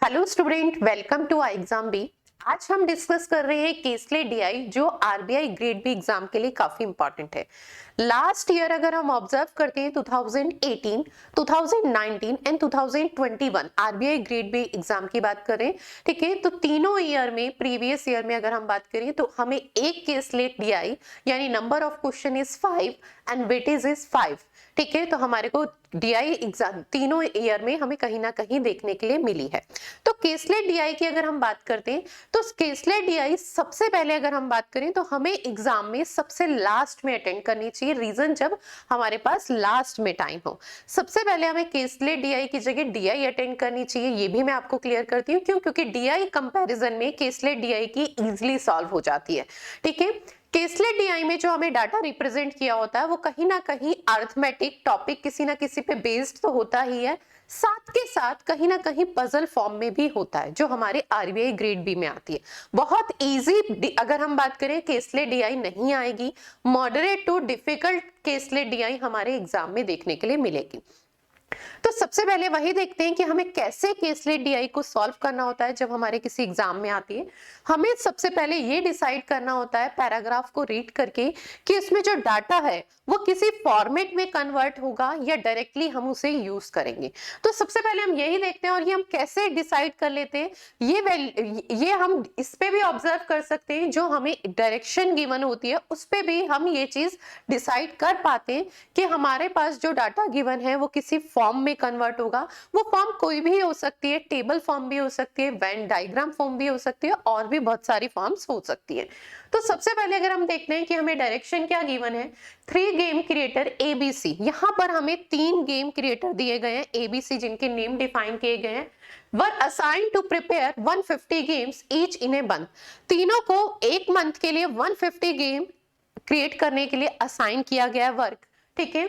Hello student, welcome to exam B. आज हम discuss कर रहे हैं केसले डीआई जो आरबीआई ग्रेड बी एग्जाम के लिए काफी इंपॉर्टेंट है। लास्ट ईयर अगर हम ऑब्जर्व करते हैं 2018, 2019 and 2021 RBI grade B exam की बात करें, ठीक है, तो तीनों ईयर में प्रीवियस ईयर में अगर हम बात करें तो हमें एक केसले डीआई यानी number of question is 5 and weightage is 5, ठीक है। तो हमारे को डीआई एग्जाम तीनों ईयर में हमें कहीं ना कहीं देखने के लिए मिली है। तो केसलेट डीआई की अगर हम बात करते हैं तो केसलेट डीआई सबसे पहले अगर हम बात करें तो हमें एग्जाम में सबसे लास्ट में अटेंड करनी चाहिए। रीजन जब हमारे पास लास्ट में टाइम हो, सबसे पहले हमें केसलेट डीआई की जगह डीआई अटेंड करनी चाहिए। ये भी मैं आपको क्लियर करती हूँ क्यों, क्योंकि डीआई कंपैरिजन में केसलेट डीआई की इजीली सॉल्व हो जाती है, ठीक है। केसलेट डीआई में जो हमें डाटा रिप्रेजेंट किया होता है वो कहीं ना कहीं अर्थमेटिक टॉपिक किसी ना किसी पे बेस्ड तो होता ही है, साथ के साथ कहीं ना कहीं पजल फॉर्म में भी होता है जो हमारे आरबीआई ग्रेड बी में आती है। बहुत इजी अगर हम बात करें केसलेट डीआई नहीं आएगी, moderate to difficult caselet DI हमारे एग्जाम में देखने के लिए मिलेगी। तो सबसे पहले वही देखते हैं कि हमें कैसे केसलेट डीआई को सॉल्व करना होता है जब हमारे किसी एग्जाम में आती है। हमें सबसे पहले ये डिसाइड करना होता है पैराग्राफ को रीड करके कि उसमें जो डाटा है वो किसी फॉर्मेट में कन्वर्ट होगा या डायरेक्टली हम उसे यूज करेंगे। तो सबसे पहले हम यही देखते हैं और ये हम कैसे डिसाइड कर लेते हैं, ये हम इस पे भी ऑब्जर्व कर सकते हैं। जो हमें डायरेक्शन गिवन होती है उस पे भी हम ये चीज डिसाइड कर पाते हैं कि हमारे पास जो डाटा गिवन है वो किसी फॉर्म में कन्वर्ट होगा। वो फॉर्म कोई भी हो सकती है, टेबल फॉर्म भी हो सकती है, वेन डायग्राम फॉर्म भी हो सकती है और भी बहुत सारी फॉर्म्स हो सकती है। तो सबसे पहले अगर हम देखते हैं कि हमें डायरेक्शन क्या गिवन है, 3 गेम क्रिएटर एबीसी। यहां पर हमें 3 गेम क्रिएटर दिए गए हैं एबीसी जिनके नेम डिफाइन किए गए हैं। Were assign to prepare 150 games each in a month. तीनों को एक मंथ के लिए 150 गेम क्रिएट करने के लिए असाइन किया गया वर्क, ठीक है।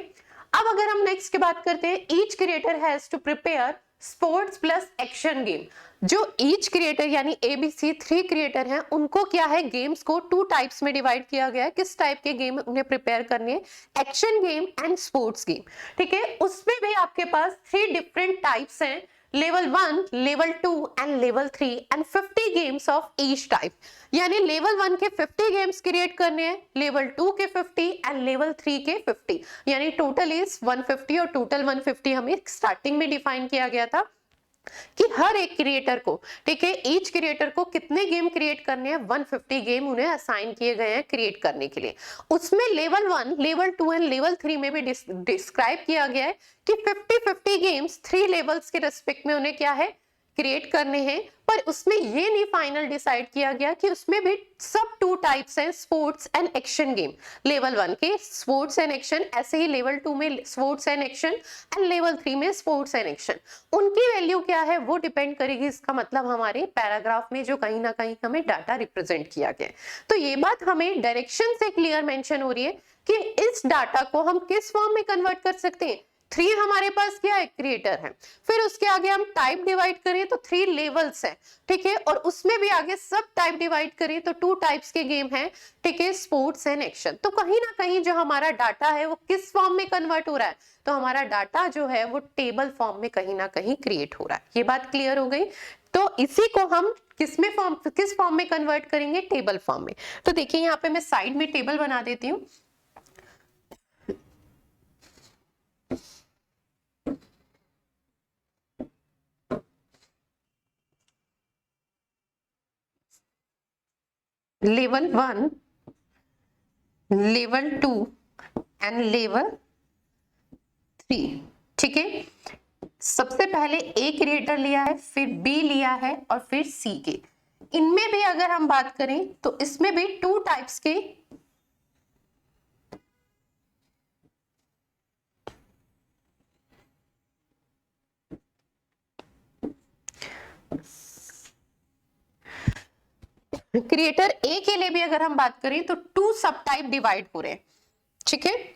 अब अगर हम नेक्स्ट की बात करते हैं, each creator has to prepare sports plus action game. जो ईच क्रिएटर यानी एबीसी 3 क्रिएटर हैं उनको क्या है, गेम्स को 2 टाइप्स में डिवाइड किया गया है। किस टाइप के गेम उन्हें प्रिपेयर करने हैं, action game and sports game, ठीक है। उसमें भी आपके पास 3 डिफरेंट टाइप्स हैं, level 1, level 2 and level 3 and 50 games of each type. यानी लेवल 1 के 50 गेम्स क्रिएट करने हैं, लेवल 2 के 50 एंड लेवल 3 के 50, यानी टोटल इज 150 और टोटल 150 हमें स्टार्टिंग में डिफाइन किया गया था कि हर एक क्रिएटर को, ठीक है, ईच क्रिएटर को कितने गेम क्रिएट करने हैं, 150 गेम उन्हें असाइन किए गए हैं क्रिएट करने के लिए। उसमें लेवल 1, लेवल 2 एंड लेवल 3 में भी डिस्क्राइब किया गया है कि 50-50 गेम्स 3 लेवल्स के रेस्पेक्ट में उन्हें क्या है, क्रिएट करने हैं। पर उसमें ये नहीं फाइनल डिसाइड किया गया कि उसमें भी सब 2 टाइप्स हैं, sports and action game. Level 1 के स्पोर्ट्स एंड एक्शन, ऐसे ही लेवल 2 में sports and action and level 3 में स्पोर्ट्स एंड एक्शन। उनकी वैल्यू क्या है वो डिपेंड करेगी, इसका मतलब हमारे पैराग्राफ में जो कहीं ना कहीं हमें डाटा रिप्रेजेंट किया गया है। तो ये बात हमें डायरेक्शन से क्लियर मेंशन हो रही है कि इस डाटा को हम किस फॉर्म में कन्वर्ट कर सकते हैं। 3 हमारे पास क्या है, क्रिएटर है। फिर उसके आगे हम टाइप डिवाइड करें तो 3 लेवल्स है, ठीक है, और उसमें भी आगे सब टाइप डिवाइड करें तो 2 टाइप्स के गेम है, ठीक है, स्पोर्ट्स एंड एक्शन। तो कहीं ना कहीं जो हमारा डाटा है वो किस फॉर्म में कन्वर्ट हो रहा है, तो हमारा डाटा जो है वो टेबल फॉर्म में कहीं ना कहीं क्रिएट हो रहा है। ये बात क्लियर हो गई। तो इसी को हम किस फॉर्म में कन्वर्ट करेंगे, टेबल फॉर्म में। तो देखिए यहाँ पे मैं साइड में टेबल बना देती हूँ। लेवल 1, लेवल 2 एंड लेवल 3, ठीक है। सबसे पहले ए क्रिएटर लिया है, फिर बी लिया है और फिर सी के। इनमें भी अगर हम बात करें तो इसमें भी 2 टाइप्स के क्रिएटर ए के लिए भी अगर हम बात करें तो 2 सब टाइप डिवाइड हो रहे हैं, ठीक है।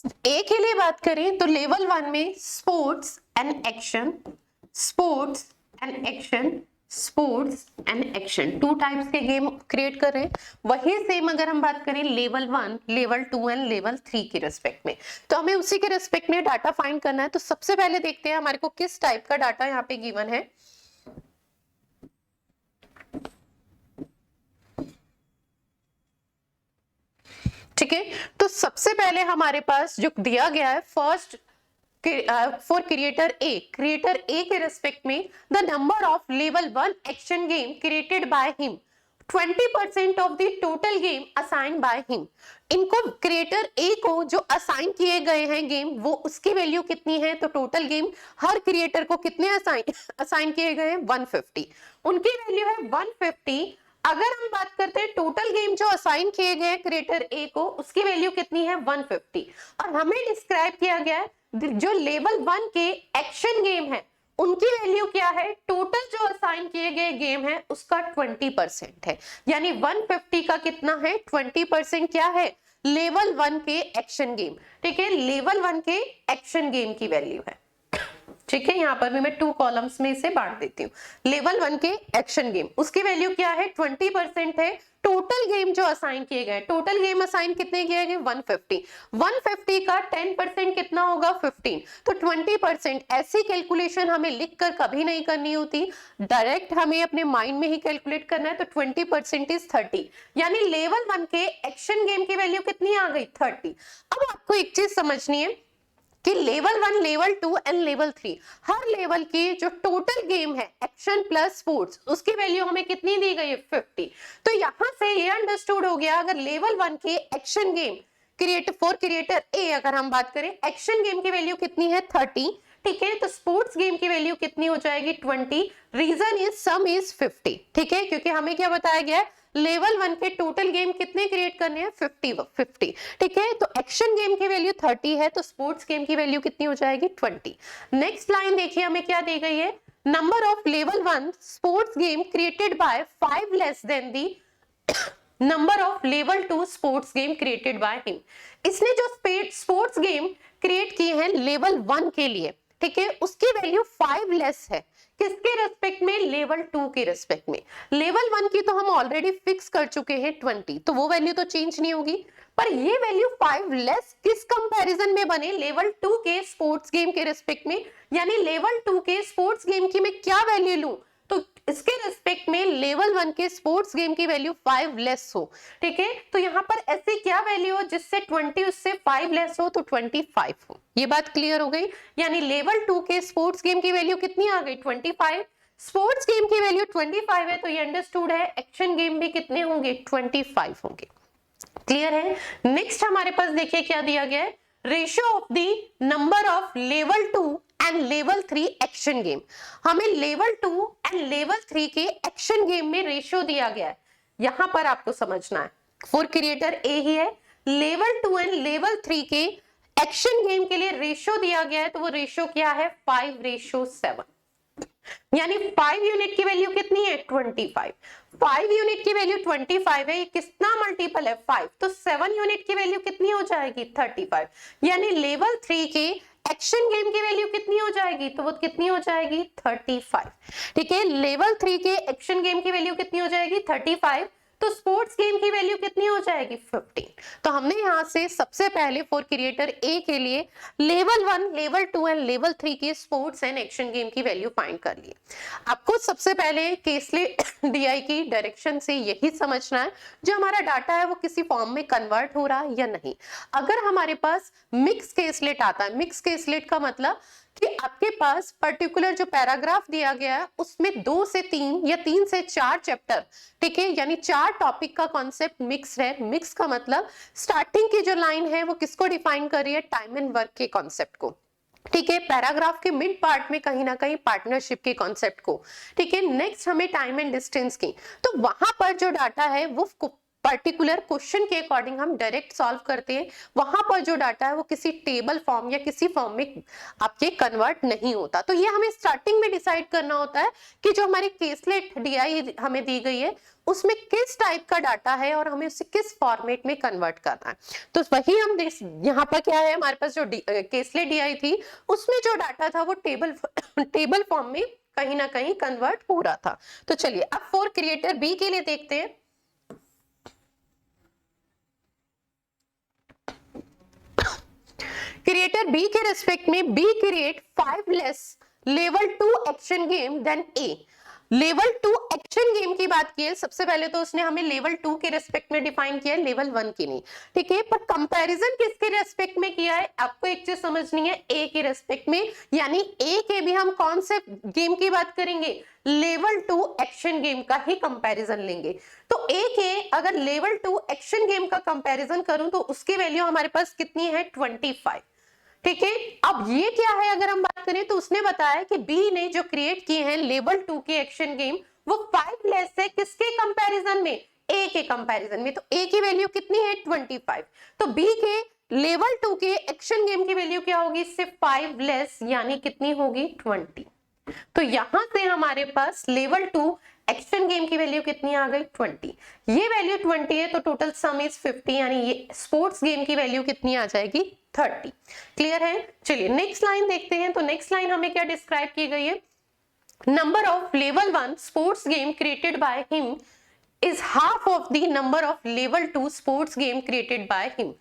ए के लिए बात करें तो लेवल 1 में sports and action, sports and action, sports and action, 2 types के गेम क्रिएट कर रहे हैं। वही सेम अगर हम बात करें लेवल 1, लेवल 2 एंड लेवल 3 के रेस्पेक्ट में, तो हमें उसी के रेस्पेक्ट में डाटा फाइंड करना है। तो सबसे पहले देखते हैं हमारे को किस टाइप का डाटा यहाँ पे गिवन है। ठीक है, तो सबसे पहले हमारे पास जो दिया गया है फर्स्ट फॉर क्रिएटर ए के रेस्पेक्ट में the number of level 1 action game created by him, 20% of the total game assign by him. इनको क्रिएटर ए को जो असाइन किए गए हैं गेम, वो उसकी वैल्यू कितनी है, तो टोटल गेम हर क्रिएटर को कितने असाइन किए गए हैं, 150। उनकी वैल्यू है 150। अगर हम बात करते हैं टोटल गेम जो असाइन किए गए क्रिएटर ए को, उसकी वैल्यू कितनी है, 150। और हमें डिस्क्राइब किया गया है जो लेवल 1 के एक्शन गेम है उनकी वैल्यू क्या है, टोटल जो असाइन किए गए गेम है उसका 20% है, यानी 150 का कितना है, 20% क्या है, लेवल 1 के एक्शन गेम। ठीक है, लेवल 1 के एक्शन गेम की वैल्यू है। ठीक है, यहाँ पर भी मैं 2 कॉलम्स में इसे बांट देती हूँ। लेवल 1 के एक्शन गेम, उसकी वैल्यू क्या है, 20% है। टोटल गेम जो असाइन किए गए, टोटल गेम असाइन कितने किए गए, 150। 150 का 10% कितना होगा, 15। तो 20%, ऐसी कैलकुलेशन हमें लिखकर कभी नहीं करनी होती, डायरेक्ट हमें अपने माइंड में ही कैलकुलेट करना है। तो 20% इज 30, यानी लेवल 1 के एक्शन गेम की वैल्यू कितनी आ गई, 30। अब आपको एक चीज समझनी है कि level 1, level 2 and level 3, her level की जो टोटल गेम है एक्शन प्लस स्पोर्ट्स, उसकी वैल्यू हमें कितनी दी गई है, 50। तो यहां से ये अंडरस्टूड हो गया, अगर लेवल 1 के action game for creator A अगर हम बात करें, एक्शन गेम की वैल्यू कितनी है, 30। ठीक है, तो स्पोर्ट्स गेम की वैल्यू कितनी हो जाएगी, 20। Reason is sum is 50। ठीक है, क्योंकि हमें क्या बताया गया है, लेवल 1 के टोटल गेम कितने क्रिएट करने हैं, 50। ठीक है, तो एक्शन गेम की वैल्यू 30 है, तो स्पोर्ट्स गेम की वैल्यू कितनी हो जाएगी, 20। नेक्स्ट लाइन देखिए हमें क्या दी गई है, number of level 1 sports game created bye 5 less than the number of level 2 sports game created by him. इसने जो स्पोर्ट्स गेम क्रिएट किए हैं लेवल 1 के लिए, ठीक है, उसकी वैल्यू 5 लेस है, किसके रेस्पेक्ट में, लेवल 2 के रेस्पेक्ट में। लेवल 1 की तो हम ऑलरेडी फिक्स कर चुके हैं 20, तो वो वैल्यू तो चेंज नहीं होगी, पर ये वैल्यू 5 लेस किस कंपैरिजन में बने, लेवल 2 के स्पोर्ट्स गेम के रेस्पेक्ट में। यानी लेवल 2 के स्पोर्ट्स गेम की मैं क्या वैल्यू लूं, तो इसके रेस्पेक्ट में लेवल 1 के स्पोर्ट्स गेम की वैल्यू 5 लेस हो। ठीक है, तो यहाँ पर ऐसी क्या वैल्यू हो जिससे 20 उससे 5 लेस हो, तो 25 हो। ये बात क्लियर हो गई, यानी लेवल 2 के स्पोर्ट्स गेम की वैल्यू कितनी आ गई, 25। स्पोर्ट्स गेम की वैल्यू 25 है, तो ये अंडरस्टूड है एक्शन गेम भी कितने होंगे, 25 होंगे। क्लियर है। नेक्स्ट हमारे पास देखिए क्या दिया गया है, ratio of the number of level 2 and level 3 action game. हमें लेवल 2 एंड लेवल 3 के एक्शन गेम में रेशियो दिया गया है, यहां पर आपको समझना है, फॉर क्रिएटर ए ही है, लेवल 2 एंड लेवल 3 के एक्शन गेम के लिए रेशियो दिया गया है, तो वो रेशियो क्या है, 5:7। यानी 5 यूनिट की वैल्यू कितनी है, 25। 5 यूनिट की वैल्यू 25 है, ये कितना मल्टीपल है, 5, तो 7 यूनिट की वैल्यू कितनी हो जाएगी, 35। यानी लेवल 3 के एक्शन गेम की वैल्यू कितनी हो जाएगी, तो वो कितनी हो जाएगी, 35। ठीक है, लेवल 3 के एक्शन गेम की वैल्यू कितनी हो जाएगी, 35, तो स्पोर्ट्स गेम की वैल्यू कितनी हो जाएगी, 15। तो हमने यहां से सबसे पहले फॉर क्रिएटर ए के लिए लेवल 1, लेवल 2 एंड लेवल 3 के स्पोर्ट्स एंड एक्शन गेम की वैल्यू फाइंड कर ली। आपको सबसे पहले केसलेट डीआई की डायरेक्शन से यही समझना है, जो हमारा डाटा है वो किसी फॉर्म में कन्वर्ट हो रहा है या नहीं। अगर हमारे पास मिक्स केसलेट आता है, मिक्स केसलेट का मतलब कि आपके पास पर्टिकुलर जो पैराग्राफ दिया गया है उसमें 2 से 3 या 3 से 4 चैप्टर, ठीक है, यानी 4 टॉपिक का कॉन्सेप्ट मिक्स है। मिक्स का मतलब स्टार्टिंग की जो लाइन है वो किसको डिफाइन कर रही है, टाइम एंड वर्क के कॉन्सेप्ट को। ठीक है, पैराग्राफ के मिड पार्ट में कहीं ना कहीं पार्टनरशिप के कॉन्सेप्ट को। ठीक है, नेक्स्ट हमें टाइम एंड डिस्टेंस की, तो वहां पर जो डाटा है वो पर्टिकुलर क्वेश्चन के अकॉर्डिंग हम डायरेक्ट सॉल्व करते हैं, वहां पर जो डाटा है वो किसी टेबल फॉर्म या किसी फॉर्म में आपके कन्वर्ट नहीं होता। तो ये हमें स्टार्टिंग में डिसाइड करना होता है कि जो हमारी केसलेट डीआई हमें दी गई है उसमें किस टाइप का डाटा है और हमें उसे किस फॉर्मेट में कन्वर्ट करना है। तो वही हम यहाँ पर क्या है, हमारे पास जो केसलेट डीआई थी उसमें जो डाटा था वो टेबल फॉर्म में कहीं ना कहीं कन्वर्ट हो रहा था। तो चलिए अब फॉर क्रिएटर बी के लिए देखते हैं। क्रिएटर बी के रेस्पेक्ट में B create 5 less level 2 action game then A. Level 2 action game की बात की है, सबसे पहले तो उसने हमें लेवल 2 के रेस्पेक्ट में डिफाइन किया है, लेवल 1 की नहीं, ठीक है। पर कंपैरिजन किसके रेस्पेक्ट में किया है, आपको एक चीज समझनी है, ए के रेस्पेक्ट में, यानी ए के भी हम कौन से गेम की बात करेंगे, लेवल 2 एक्शन गेम का ही कंपैरिजन लेंगे। तो ए के अगर लेवल 2 एक्शन गेम का कंपैरिजन करूं तो उसकी वैल्यू हमारे पास कितनी है, 25, ठीक है। अब ये क्या है, अगर हम बात करें तो उसने बताया कि बी ने जो क्रिएट किए हैं लेवल 2 के एक्शन गेम वो 5 लेस है किसके कंपैरिजन में, ए के कंपैरिजन में। तो ए की वैल्यू कितनी है, 25। तो बी के लेवल 2 के एक्शन गेम की वैल्यू क्या होगी, सिर्फ 5 लेस, यानी कितनी होगी, 20। तो यहां से हमारे पास लेवल 2 एक्शन गेम की वैल्यू कितनी आ गई, 20। ये वैल्यू 20 है तो टोटल सम इज 50, यानी ये स्पोर्ट्स गेम की वैल्यू कितनी आ जाएगी, 30। क्लियर है। चलिए नेक्स्ट लाइन देखते हैं। तो नेक्स्ट लाइन हमें क्या डिस्क्राइब की गई है, number of level 1 sports game created by him is half of the number of level 2 sports game created by him.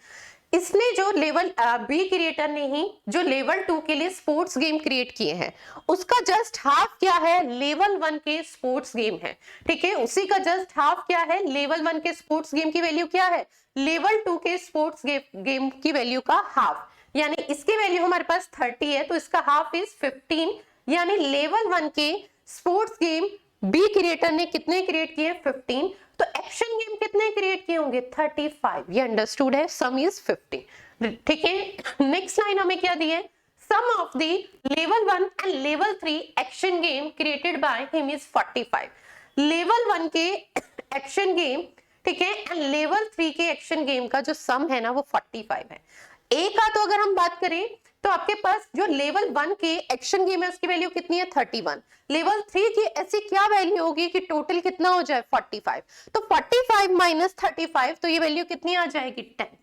इसने जो लेवल बी क्रिएटर ने ही जो लेवल 2 के लिए स्पोर्ट्स गेम क्रिएट किए हैं उसका जस्ट हाफ क्या है, लेवल 1 के स्पोर्ट्स गेम है, ठीक है। उसी का जस्ट हाफ क्या है, लेवल 1 के स्पोर्ट्स गेम की वैल्यू क्या है, लेवल 2 के स्पोर्ट्स गेम की वैल्यू का हाफ, यानी इसकी वैल्यू हमारे पास 30 है तो इसका हाफ इज 15, यानी लेवल 1 के स्पोर्ट्स गेम बी क्रिएटर ने कितने क्रिएट किए, 15। तो एक्शन गेम कितने क्रिएट किए होंगे, 35। ये अंडरस्टूड है, सम इज 50, ठीक है। नेक्स्ट लाइन हमें क्या दी है, sum of the level 1 and level 3 action game created by him is 45। Level 1 के एक्शन गेम, ठीक है, एंड लेवल 3 के एक्शन गेम का जो सम है ना वो 45 है। ए का तो अगर हम बात करें तो आपके पास जो लेवल 1 के एक्शन गेम है उसकी वैल्यू कितनी है, 31। लेवल 3 की ऐसी क्या वैल्यू होगी कि टोटल कितना हो जाए, 45। तो 45 माइनस 35, तो ये वैल्यू कितनी आ जाएगी, 10,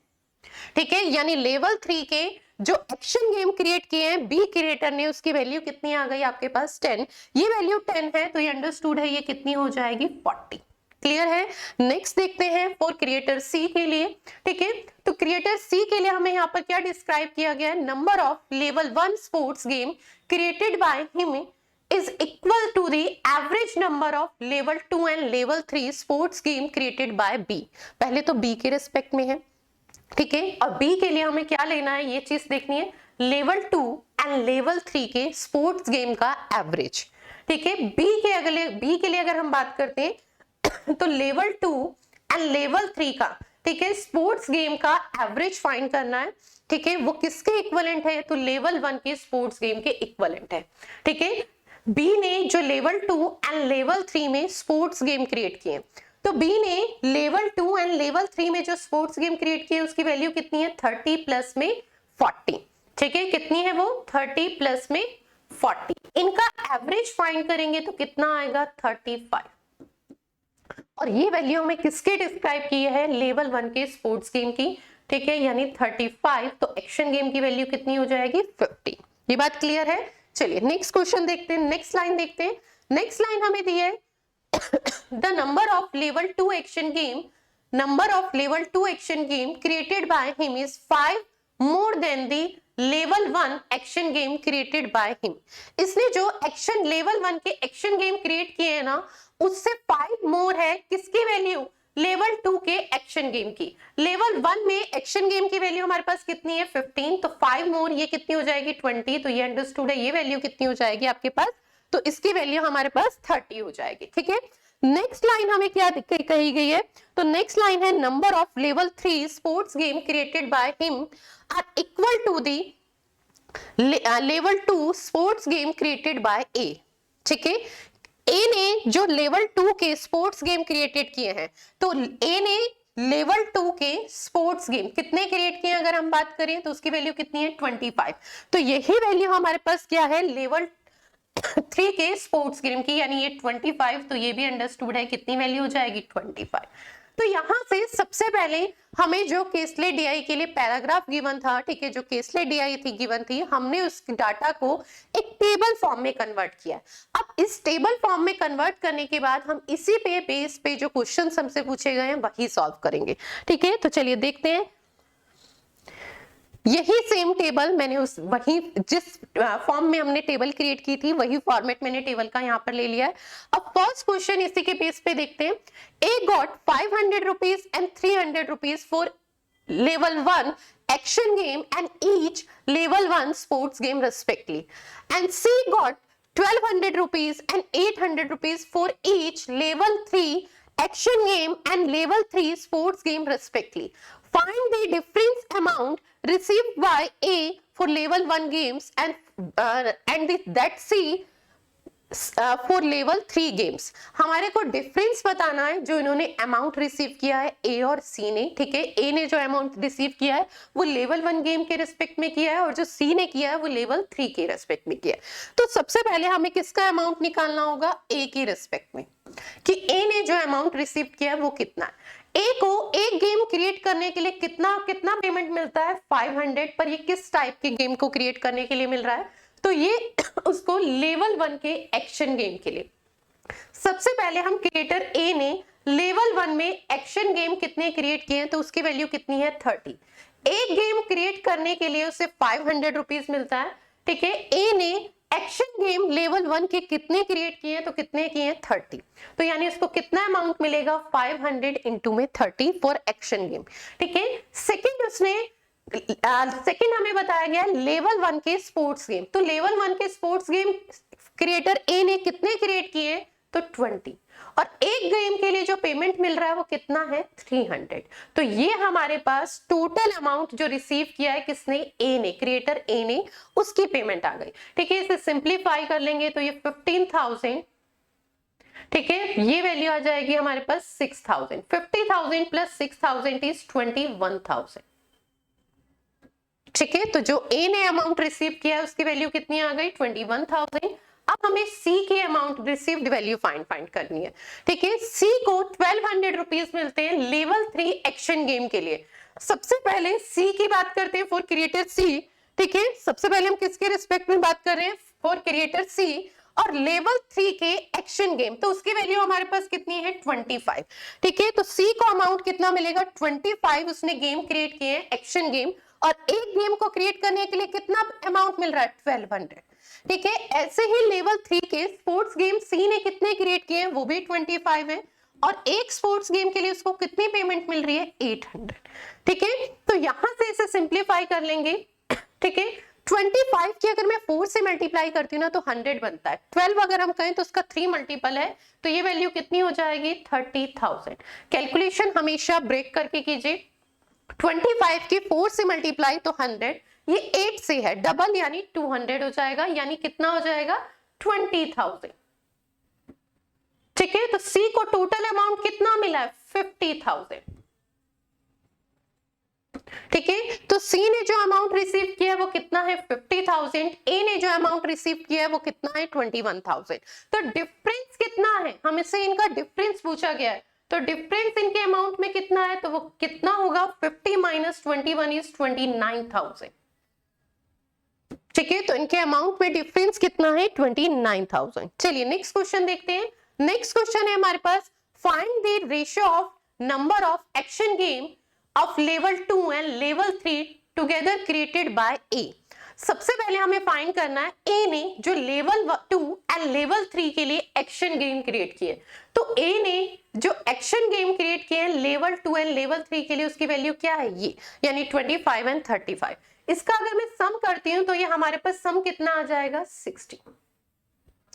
ठीक है। यानी लेवल 3 के जो एक्शन गेम क्रिएट किए हैं बी क्रिएटर ने उसकी वैल्यू कितनी आ गई आपके पास, 10। ये वैल्यू 10 है तो ये अंडरस्टूड है, ये कितनी हो जाएगी, 40। क्लियर है। नेक्स्ट देखते हैं फॉर क्रिएटर सी के लिए, ठीक है। तो क्रिएटर सी के लिए हमें यहाँ पर क्या डिस्क्राइब किया गया है, number of level 1 sports game created by him is equal to the average number of level 2 and level 3 sports game created by B. पहले तो बी के रेस्पेक्ट में है, ठीक है, और बी के लिए हमें क्या लेना है, ये चीज देखनी है, लेवल 2 एंड लेवल 3 के स्पोर्ट्स गेम का एवरेज, ठीक है। बी के लिए अगर हम बात करते हैं तो लेवल 2 एंड लेवल 3 का, ठीक है, स्पोर्ट्स गेम का एवरेज फाइंड करना है, ठीक है। वो किसके इक्विवेलेंट है, तो लेवल 1 के स्पोर्ट्स गेम के इक्विवेलेंट है, ठीक है। बी ने जो लेवल 2 एंड लेवल 3 में स्पोर्ट्स गेम क्रिएट किए, तो बी ने लेवल 2 एंड लेवल 3 में जो स्पोर्ट्स गेम क्रिएट किए उसकी वैल्यू कितनी है, 30 प्लस में 40, ठीक है। कितनी है वो, 30 प्लस में 40। इनका एवरेज फाइंड करेंगे तो कितना आएगा, 35। और ये वैल्यू हमें किसके डिस्क्राइब की है, लेवल 1 के स्पोर्ट्स गेम की, ठीक है, यानी 35। तो एक्शन गेम की वैल्यू कितनी हो जाएगी, 50। ये बात क्लियर है। चलिए नेक्स्ट क्वेश्चन देखते हैं, नेक्स्ट लाइन देखते हैं। नेक्स्ट लाइन हमें दी है the number of level 2 action game created by him is 5 more than the level 1 action game created by him. इसने जो एक्शन लेवल 1 के एक्शन गेम क्रिएट किए हैं ना उससे 5 मोर है किसकी वैल्यू, लेवल 2 के एक्शन गेम की। लेवल 1 में एक्शन गेम की वैल्यू हमारे पास कितनी है, 15, तो 5 मोर ये कितनी हो जाएगी, 20। तो ये अंडरस्टूड है, ये वैल्यू कितनी हो जाएगी आपके पास, तो इसकी वैल्यू हमारे पास 30 हो जाएगी, ठीक है। नेक्स्ट लाइन हमें क्या कही गई है, तो नेक्स्ट लाइन है number of level 3 sports game created by him are equal to the level 2 sports game created by A, ठीक है। ए ने जो लेवल 2 के स्पोर्ट्स गेम क्रिएटेड किए हैं तो ए ने लेवल 2 के स्पोर्ट्स गेम कितने क्रिएट किए अगर हम बात करें तो उसकी वैल्यू कितनी है 25। तो यही वैल्यू हमारे पास क्या है लेवल 3 के स्पोर्ट्स गेम की, यानी ये 25, तो ये भी अंडरस्टूड है कितनी वैल्यू हो जाएगी 25। तो यहां से सबसे पहले हमें जो केसले डीआई के लिए पैराग्राफ गिवन था, ठीक है, जो केसले डीआई थी गिवन थी, हमने उस डाटा को एक टेबल फॉर्म में कन्वर्ट किया। अब इस टेबल फॉर्म में कन्वर्ट करने के बाद हम इसी पे बेस पे जो क्वेश्चन हमसे पूछे गए हैं वही सॉल्व करेंगे, ठीक है। तो चलिए देखते हैं। यही सेम टेबल मैंने वही जिस फॉर्म में हमने टेबल क्रिएट की थी वही फॉर्मेट मैंने टेबल का यहाँ पर ले लिया है। अब फर्स्ट क्वेश्चन इसी के बेस पे देखते हैं। A got 500 rupees and 300 rupees for level 1 action game and each level 1 sports game respectively, and C got 1200 rupees and 800 rupees for each level 3 action game and level 3 sports game respectively. Find the difference amount received by A for level 1 games and that C for level 3 games. हमारे को difference बताना है जो इन्होंने amount receive किया है ए और C ने, ठीक है। ए ने जो अमाउंट रिसीव किया है वो लेवल 1 गेम के रिस्पेक्ट में किया है और जो सी ने किया है वो लेवल 3 के रिस्पेक्ट में किया है। तो सबसे पहले हमें किसका अमाउंट निकालना होगा ए के रिस्पेक्ट में, कि ए ने जो अमाउंट रिसीव किया है वो कितना है। ए को एक गेम क्रिएट करने के लिए कितना पेमेंट मिलता है 500, पर ये किस टाइप के गेम को क्रिएट करने के लिए मिल रहा है, तो ये उसको लेवल 1 के एक्शन गेम के लिए। सबसे पहले हम क्रिएटर ए ने लेवल 1 में एक्शन गेम कितने क्रिएट किए हैं, तो उसकी वैल्यू कितनी है 30। एक गेम क्रिएट करने के लिए उसे 500 रुपीज मिलता है, ठीक है। ए ने एक्शन गेम लेवल 1 के कितने क्रिएट किए हैं, तो कितने किए हैं 30। तो यानी उसको कितना अमाउंट मिलेगा 500 इंटू में 30 फॉर एक्शन गेम, ठीक है। सेकंड हमें बताया गया लेवल 1 के स्पोर्ट्स गेम। तो लेवल 1 के स्पोर्ट्स गेम क्रिएटर ए ने कितने क्रिएट किए, तो 20, और एक गेम के लिए जो पेमेंट मिल रहा है वो कितना है 300। तो ये हमारे पास टोटल अमाउंट जो रिसीव किया है किसने, ए ने, क्रिएटर ए ने, उसकी पेमेंट आ गई, ठीक है। इसे सिंप्लीफाई कर लेंगे तो ये 15,000, ठीक है, ये वैल्यू आ जाएगी हमारे पास 6,000। 50,000 प्लस 6,000 इज 21,000, ठीक है। तो जो ए ने अमाउंट रिसीव किया है उसकी वैल्यू कितनी आ गई 21,000। अब हमें सी के अमाउंट रिसीव्ड वैल्यू फाइंड करनी है, ठीक है। सी को 1200 रुपीज मिलते हैं लेवल 3 एक्शन गेम के लिए। सबसे पहले सी की बात करते हैं फॉर क्रिएटर सी, ठीक है। सबसे पहले हम किसके रिस्पेक्ट में बात कर रहे हैं, फॉर क्रिएटर सी, और लेवल 3 के एक्शन गेम, तो उसकी वैल्यू हमारे पास कितनी है 25, ठीक है। तो सी को अमाउंट कितना मिलेगा 25, उसने गेम क्रिएट किए हैं एक्शन गेम, और एक गेम को क्रिएट करने के लिए कितना अमाउंट मिल रहा है 1200, ठीक है। ऐसे ही लेवल 3 के स्पोर्ट्स गेम सी ने कितने क्रिएट किए हैं, वो भी 25 है, और एक स्पोर्ट्स गेम के लिए उसको कितनी पेमेंट मिल रही है 800, ठीक है। तो यहां से इसे सिंप्लीफाई कर लेंगे, ठीक है। 25 की अगर मैं 4 से मल्टीप्लाई करती हूँ ना तो 100 बनता है। 12 अगर हम कहें तो उसका 3 मल्टीपल है, तो ये वैल्यू कितनी हो जाएगी 30,000। कैलकुलेशन हमेशा ब्रेक करके कीजिए। 25 की 4 से मल्टीप्लाई तो 100, ये 8 से है डबल, यानी 200 हो जाएगा, यानी कितना हो जाएगा 20,000, ठीक है। तो सी को टोटल अमाउंट कितना मिला है 50,000, ठीक है। तो सी ने जो अमाउंट रिसीव किया है वो कितना है 50,000, ए ने जो अमाउंट रिसीव किया है वो कितना है 21,000। तो डिफरेंस कितना है, हमसे इनका डिफरेंस पूछा गया है, तो डिफरेंस इनके अमाउंट में कितना है, तो वो कितना होगा 50 माइनस 21 इज 29,000, ठीक है। तो इनके अमाउंट में डिफरेंस कितना है 29,000। चलिए नेक्स्ट क्वेश्चन देखते हैं। नेक्स्ट क्वेश्चन है हमारे पास, find the ratio of number of action game of level 2 and level 3 together created by A. सबसे पहले हमें फाइंड करना है ए ने जो लेवल 2 एंड लेवल 3 के लिए एक्शन गेम क्रिएट किए, तो ए ने जो एक्शन गेम क्रिएट किए हैं लेवल 2 एंड लेवल 3 के लिए उसकी वैल्यू क्या है, ये यानी 25 एंड 35। इसका अगर मैं सम करती हूं तो ये हमारे पास सम कितना आ जाएगा 60।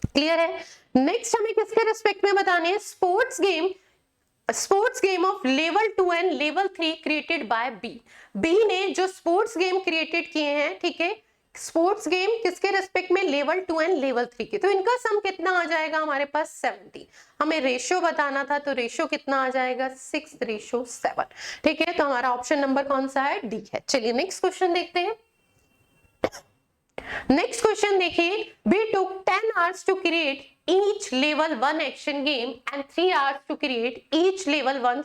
क्लियर है। नेक्स्ट हमें किसके रिस्पेक्ट में बताने हैं, sports game of level 2 and level 3 created by B. B ने जो स्पोर्ट्स गेम क्रिएटेड किए हैं, ठीक है, स्पोर्ट्स गेम किसके रेस्पेक्ट में, लेवल 2 एंड लेवल 3 के। तो इनका सम कितना आ जाएगा हमारे पास 70। हमें रेशियो बताना था, तो रेशियो कितना आ जाएगा 6:7। ठीक है, तो हमारा ऑप्शन नंबर कौन सा है, डी है। चलिए नेक्स्ट क्वेश्चन देखते हैं। नेक्स्ट क्वेश्चन देखिए, we took 10 hours to create each level 1 action game and 3 hours to create each level 1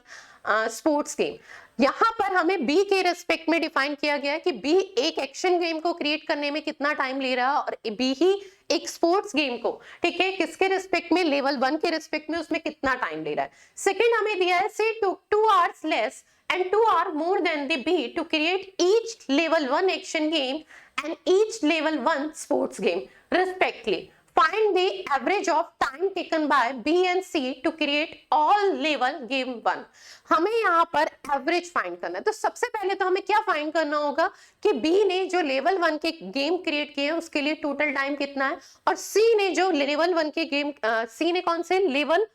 sports game। यहां पर हमें B के रेस्पेक्ट में डिफाइन किया गया है कि B एक एक्शन गेम को क्रिएट करने में कितना टाइम ले रहा है और B ही एक स्पोर्ट्स गेम को, ठीक है, किसके रेस्पेक्ट में, लेवल 1 के रेस्पेक्ट में उसमें कितना टाइम ले रहा है। सेकंड हमें दिया है say took 2 hours less and 2 hours more than the B to create each level 1 action game and each level 1 sports game respectively। Find the average of time taken by B and C to create all level game 1। हमें यहाँ पर average find करना है। तो सबसे पहले तो हमें क्या फाइंड करना होगा कि B ने जो लेवल 1 के गेम क्रिएट किए हैं उसके लिए टोटल टाइम कितना है, और C ने जो लेवल 1 के गेम, C ने कौन से, लेवल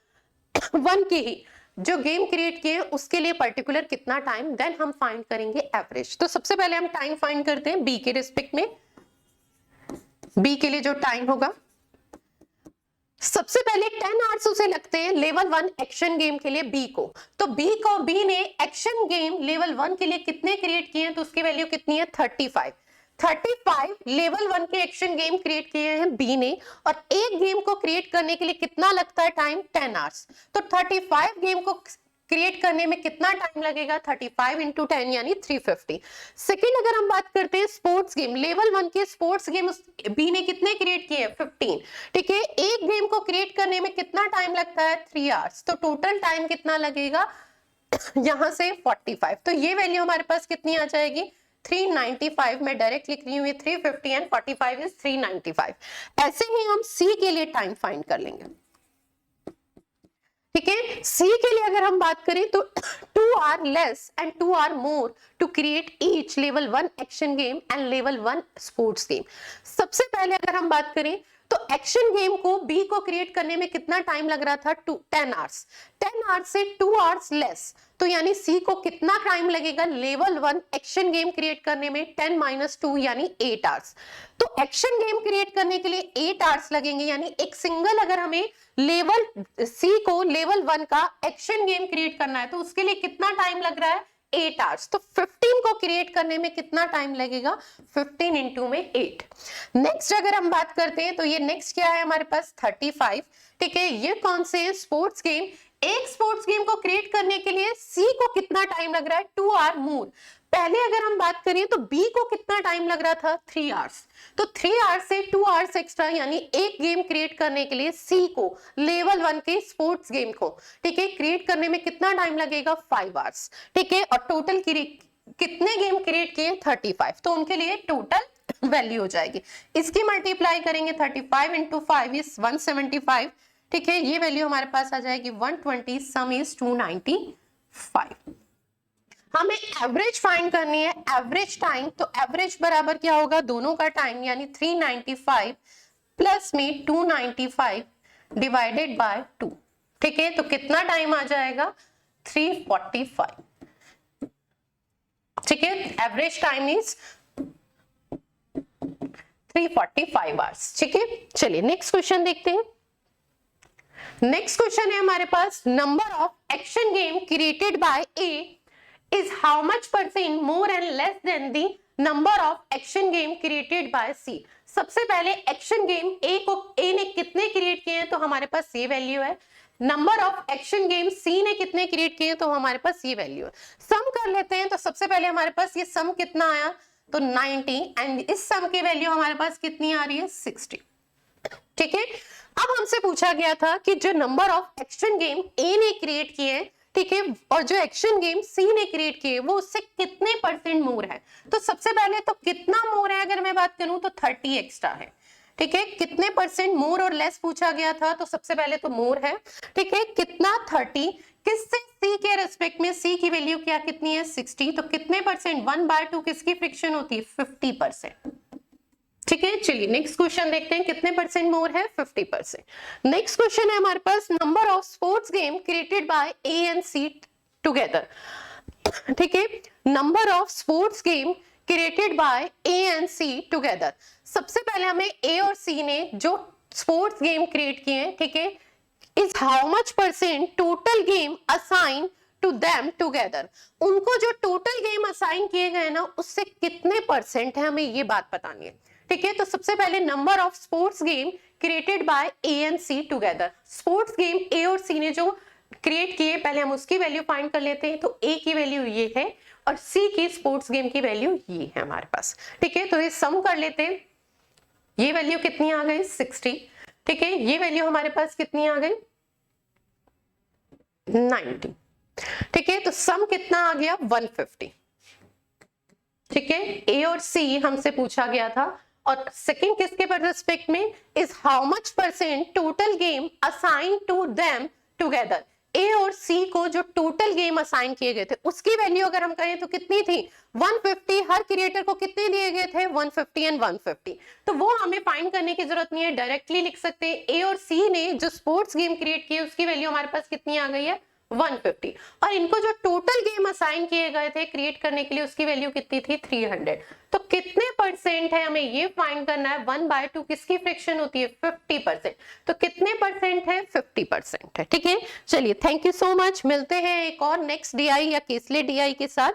1 के ही जो गेम क्रिएट किए उसके लिए पर्टिकुलर कितना टाइम, देन हम फाइंड करेंगे एवरेज। तो सबसे पहले हम टाइम फाइंड करते हैं बी के रिस्पेक्ट में। बी के लिए जो टाइम होगा, सबसे पहले 10 आवर्स उसे लगते हैं लेवल 1 एक्शन गेम के लिए बी को। तो बी ने एक्शन गेम लेवल 1 के लिए कितने क्रिएट किए हैं, तो उसकी वैल्यू कितनी है 35 लेवल 1 के एक्शन गेम क्रिएट किए हैं बी ने, और एक गेम को क्रिएट करने के लिए कितना लगता है टाइम, 10 आवर्स। तो 35 गेम को क्रिएट करने में कितना टाइम लगेगा, 35 इंटू 10 यानी 350। सेकेंड अगर हम बात करते हैं स्पोर्ट्स गेम, लेवल 1 के स्पोर्ट्स गेम बी ने कितने क्रिएट किए, 15। ठीक है, एक गेम को क्रिएट करने में कितना टाइम लगता है, 3 आवर्स। तो टोटल टाइम कितना लगेगा यहां से 45। तो ये वैल्यू हमारे पास कितनी आ जाएगी, 395। मैं डायरेक्ट लिख रही हूँ, 350 एंड 45 इज 395। ऐसे ही हम सी के लिए टाइम फाइंड कर लेंगे। ठीक है, सी के लिए अगर हम बात करें तो 2 hour less and 2 hour more to create each level 1 action game and level 1 sports game. सबसे पहले अगर हम बात करें तो एक्शन गेम को बी को क्रिएट करने में कितना टाइम लग रहा था, 10 आवर्स। 10 आवर्स से 2 आवर्स लेस, तो यानी सी को कितना टाइम लगेगा लेवल 1 एक्शन गेम क्रिएट करने में, 10 - 2 यानी 8 आवर्स। तो एक्शन गेम क्रिएट करने के लिए 8 आवर्स लगेंगे, यानी एक सिंगल अगर हमें लेवल सी को लेवल 1 का एक्शन गेम क्रिएट करना है तो उसके लिए कितना टाइम लग रहा है, 8 आवर्स। तो 15 को क्रिएट करने में कितना टाइम लगेगा, 15 इंटू में 8। नेक्स्ट अगर हम बात करते हैं तो ये नेक्स्ट क्या है हमारे पास 35। ठीक है, ये कौन से स्पोर्ट्स गेम, एक स्पोर्ट्स गेम को क्रिएट करने के लिए सी को कितना टाइम लग रहा है, 2 आवर मोर। पहले अगर हम बात करें तो बी को कितना टाइम लग रहा था, 3 आवर्स। तो 3 आवर्स से 2 आवर्स एक्स्ट्रा, यानी एक गेम क्रिएट करने के लिए सी को लेवल 1 के स्पोर्ट्स गेम को, ठीक है, क्रिएट करने में कितना टाइम लगेगा, 5 आवर्स। ठीक है, और टोटल कितने गेम क्रिएट किए, 35। तो उनके लिए टोटल वैल्यू हो जाएगी, इसकी मल्टीप्लाई करेंगे 35 इंटू 5 इज 175। ठीक है, ये वैल्यू हमारे पास आ जाएगी 120, सम इज 295। हमें एवरेज फाइंड करनी है, एवरेज टाइम। तो एवरेज बराबर क्या होगा, दोनों का टाइम यानी 395 प्लस में 295 डिवाइडेड बाय 2। ठीक है, तो कितना टाइम आ जाएगा, 345। ठीक है, एवरेज टाइम इज 345 आवर्स। ठीक है, चलिए नेक्स्ट क्वेश्चन देखते हैं। नेक्स्ट क्वेश्चन है हमारे पास, number of action game created by A is how much % more and less than the number of action game created by C। सबसे पहले एक्शन गेम ए ने कितने क्रिएट किए हैं, तो हमारे पास ये वैल्यू है। नंबर ऑफ एक्शन गेम सी ने कितने क्रिएट किए, तो हमारे पास ये वैल्यू है। सम कर लेते हैं, तो सबसे पहले हमारे पास ये सम कितना आया, तो 90, एंड इस सम की वैल्यू हमारे पास कितनी आ रही है, 60। ठीक है, अब हमसे पूछा गया था कि जो नंबर ऑफ एक्शन गेम ए ने क्रिएट किए हैं, ठीक है, और जो एक्शन गेम सी ने क्रिएट किए वो उससे कितने % मोर है। तो सबसे पहले तो कितना मोर है अगर मैं बात करूं तो 30 एक्स्ट्रा है। ठीक है, कितने % मोर और लेस पूछा गया था, तो सबसे पहले तो मोर है। ठीक है, कितना 30, किससे, सी के रेस्पेक्ट में, सी की वैल्यू क्या कितनी है, 60। तो कितने %, 1/2 किसकी फ्रिक्शन होती है, 50%। ठीक है, चलिए नेक्स्ट क्वेश्चन देखते हैं, कितने % मोर है, 50%। नेक्स्ट क्वेश्चन है हमारे पास, number of sports game created by A and C together. ठीक है, number of sports game created by A and C together. सबसे पहले हमें ए और सी ने जो स्पोर्ट्स गेम क्रिएट किए हैं, ठीक है, is how much percent total game assign to them together. उनको जो टोटल गेम असाइन किए गए ना उससे कितने परसेंट है, हमें ये बात बतानी है, ठीक है। तो सबसे पहले number of sports game created by A and C together. Sports game A और सी ने जो क्रिएट किए, पहले हम उसकी वैल्यू फाइंड कर लेते हैं। तो ए की वैल्यू ये है और सी की स्पोर्ट्स गेम की वैल्यू ये है हमारे पास, ठीक है। तो ये सम कर लेते हैं। ये वैल्यू कितनी आ गई 60, ठीक है। ये वैल्यू हमारे पास कितनी आ गई 90, ठीक है। तो सम कितना आ गया 150, ठीक है। ए और सी हमसे पूछा गया था और सेकंड किसके पर रिस्पेक्ट में, is how much percent total game assign to them together. A और सी को जो टोटल गेम असाइन किए गए थे उसकी वैल्यू अगर हम करें तो कितनी थी 150। हर क्रिएटर को कितने दिए गए थे 150 एंड 150। तो वो हमें फाइंड करने की जरूरत नहीं है, डायरेक्टली लिख सकते हैं। ए और सी ने जो स्पोर्ट्स गेम क्रिएट किए उसकी वैल्यू हमारे पास कितनी आ गई है 150 और इनको जो टोटल गेम असाइन किए गए थे क्रिएट करने के लिए उसकी वैल्यू कितनी थी 300। तो कितने परसेंट है हमें ये फाइंड करना है। 1/2 किसकी फ्रैक्शन होती है 50%। तो कितने परसेंट है 50% है, ठीक है। चलिए थैंक यू सो मच, मिलते हैं एक और नेक्स्ट डीआई या केसले डीआई के साथ।